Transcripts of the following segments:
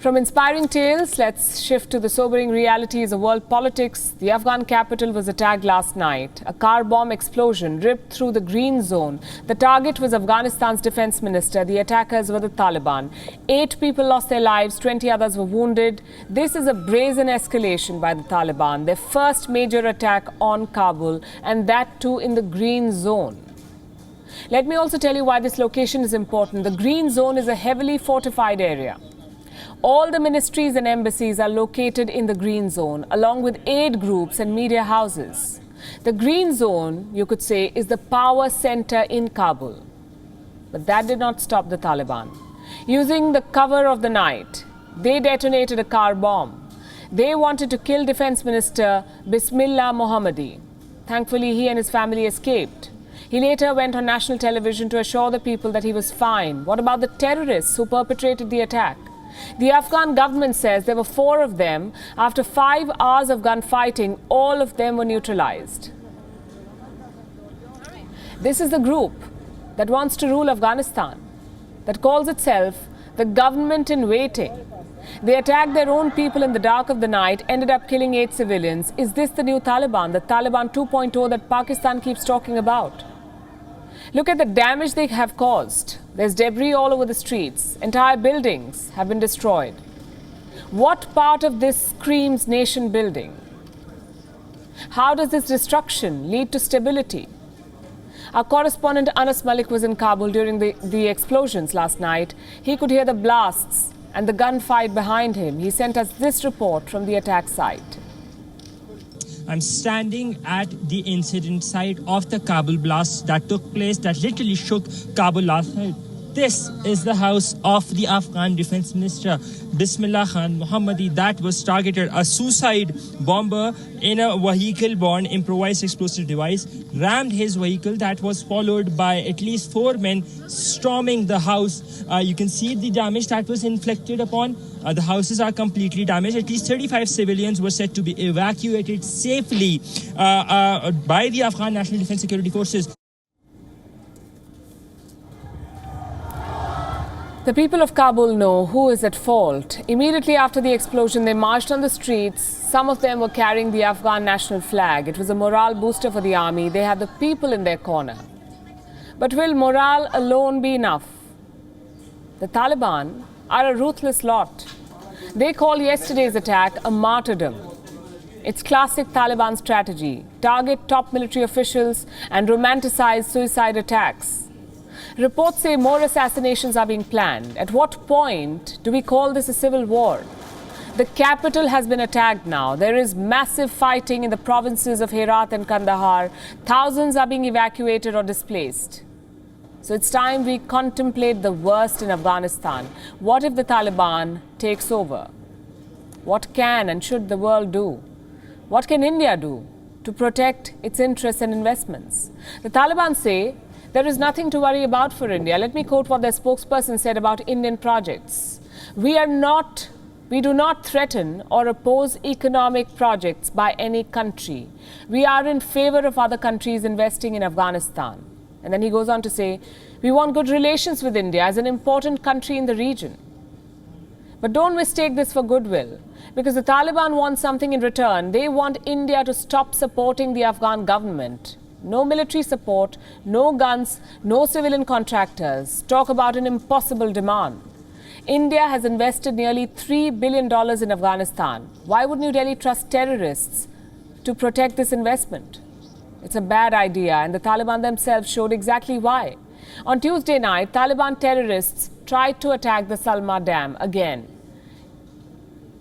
From inspiring tales, let's shift to the sobering realities of world politics. The Afghan capital was attacked last night. A car bomb explosion ripped through the green zone. The target was Afghanistan's defense minister. The attackers were the Taliban. 8 people lost their lives, 20 others were wounded. This is a brazen escalation by the Taliban, their first major attack on Kabul, and that too in the green zone. Let me also tell you why this location is important. The green zone is a heavily fortified area. All the ministries and embassies are located in the green zone, along with aid groups and media houses. The green zone, you could say, is the power center in Kabul. But that did not stop the Taliban. Using the cover of the night, they detonated a car bomb. They wanted to kill Defense Minister Bismillah Mohammadi. Thankfully, he and his family escaped. He later went on national television to assure the people that he was fine. What about the terrorists who perpetrated the attack? The Afghan government says there were 4 of them. After 5 hours of gunfighting, all of them were neutralized. This is the group that wants to rule Afghanistan, that calls itself the government in waiting. They attacked their own people in the dark of the night, ended up killing 8 civilians. Is this the new Taliban, the Taliban 2.0 that Pakistan keeps talking about? Look at the damage they have caused. There's debris all over the streets. Entire buildings have been destroyed. What part of this screams nation building? How does this destruction lead to stability? Our correspondent Anas Malik was in Kabul during the explosions last night. He could hear the blasts and the gunfight behind him. He sent us this report from the attack site. I'm standing at the incident site of the Kabul blast that took place, that literally shook Kabul last night. This is the house of the Afghan defense minister, Bismillah Khan Mohammadi, that was targeted. A suicide bomber in a vehicle-borne improvised explosive device rammed his vehicle. That was followed by at least 4 men storming the house. You can see the damage that was inflicted upon. The houses are completely damaged. At least 35 civilians were said to be evacuated safely by the Afghan National Defense Security Forces. The people of Kabul know who is at fault. Immediately after the explosion, they marched on the streets. Some of them were carrying the Afghan national flag. It was a morale booster for the army. They had the people in their corner. But will morale alone be enough? The Taliban are a ruthless lot. They call yesterday's attack a martyrdom. It's classic Taliban strategy: target top military officials and romanticize suicide attacks. Reports say more assassinations are being planned. At what point do we call this a civil war? The capital has been attacked now. There is massive fighting in the provinces of Herat and Kandahar. Thousands are being evacuated or displaced. So it's time we contemplate the worst in Afghanistan. What if the Taliban takes over? What can and should the world do? What can India do to protect its interests and investments? The Taliban say there is nothing to worry about for India. Let me quote what their spokesperson said about Indian projects. We do not threaten or oppose economic projects by any country. We are in favor of other countries investing in Afghanistan. And then he goes on to say, we want good relations with India as an important country in the region. But don't mistake this for goodwill, because the Taliban want something in return. They want India to stop supporting the Afghan government. No military support, no guns, no civilian contractors. Talk about an impossible demand. India has invested nearly $3 billion in Afghanistan. Why would New Delhi trust terrorists to protect this investment? It's a bad idea, and the Taliban themselves showed exactly why. On Tuesday night, Taliban terrorists tried to attack the Salma Dam again.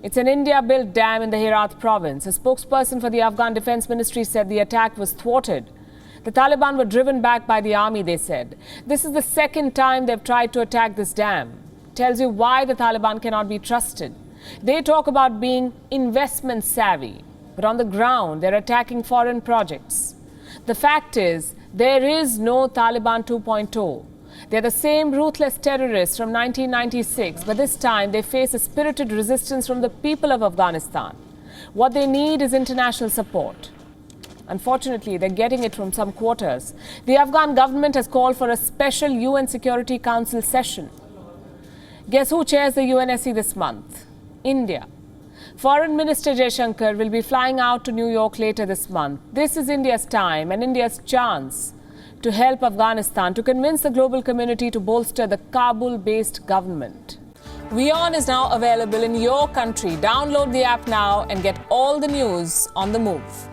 It's an India-built dam in the Herat province. A spokesperson for the Afghan Defense Ministry said the attack was thwarted. The Taliban were driven back by the army, they said. This is the second time they've tried to attack this dam. Tells you why the Taliban cannot be trusted. They talk about being investment savvy, but on the ground, they're attacking foreign projects. The fact is, there is no Taliban 2.0. They're the same ruthless terrorists from 1996, but this time they face a spirited resistance from the people of Afghanistan. What they need is international support. Unfortunately, they're getting it from some quarters. The Afghan government has called for a special UN Security Council session. Guess who chairs the UNSC this month? India. Foreign Minister Jaishankar will be flying out to New York later this month. This is India's time and India's chance to help Afghanistan to convince the global community to bolster the Kabul-based government. WION is now available in your country. Download the app now and get all the news on the move.